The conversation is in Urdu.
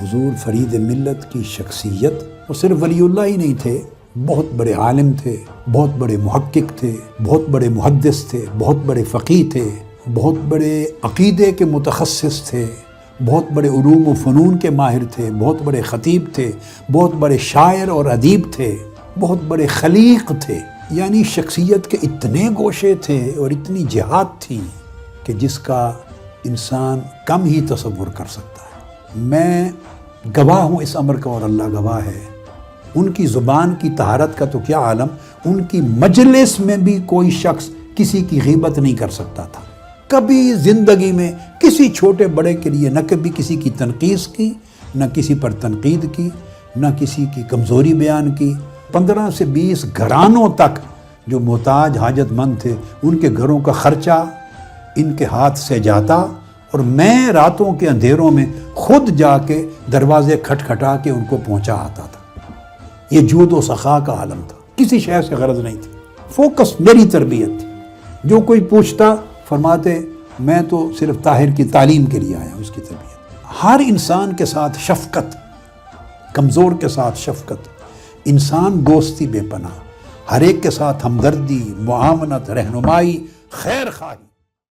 حضور فرید ملت کی شخصیت، وہ صرف ولی اللہ ہی نہیں تھے، بہت بڑے عالم تھے، بہت بڑے محقق تھے، بہت بڑے محدث تھے، بہت بڑے فقیہ تھے، بہت بڑے عقیدے کے متخصص تھے، بہت بڑے علوم و فنون کے ماہر تھے، بہت بڑے خطیب تھے، بہت بڑے شاعر اور ادیب تھے، بہت بڑے خلیق تھے۔ یعنی شخصیت کے اتنے گوشے تھے اور اتنی جہات تھی کہ جس کا انسان کم ہی تصور کر سکتا ہے۔ میں گواہ ہوں اس امر کا اور اللہ گواہ ہے، ان کی زبان کی طہارت کا تو کیا عالم، ان کی مجلس میں بھی کوئی شخص کسی کی غیبت نہیں کر سکتا تھا۔ کبھی زندگی میں کسی چھوٹے بڑے کے لیے نہ کبھی کسی کی تنقیص کی، نہ کسی پر تنقید کی، نہ کسی کی کمزوری بیان کی۔ 15 سے 20 گھرانوں تک جو محتاج حاجت مند تھے، ان کے گھروں کا خرچہ ان کے ہاتھ سے جاتا، اور میں راتوں کے اندھیروں میں خود جا کے دروازے کھٹکھٹا کے ان کو پہنچا آتا تھا۔ یہ جود و سخا کا عالم تھا، کسی شے سے غرض نہیں تھی، فوکس میری تربیت تھی۔ جو کوئی پوچھتا فرماتے میں تو صرف طاہر کی تعلیم کے لیے آیا ہوں، اس کی تربیت۔ ہر انسان کے ساتھ شفقت، کمزور کے ساتھ شفقت، انسان دوستی بے پناہ، ہر ایک کے ساتھ ہمدردی، معاونت، رہنمائی، خیر خواہی۔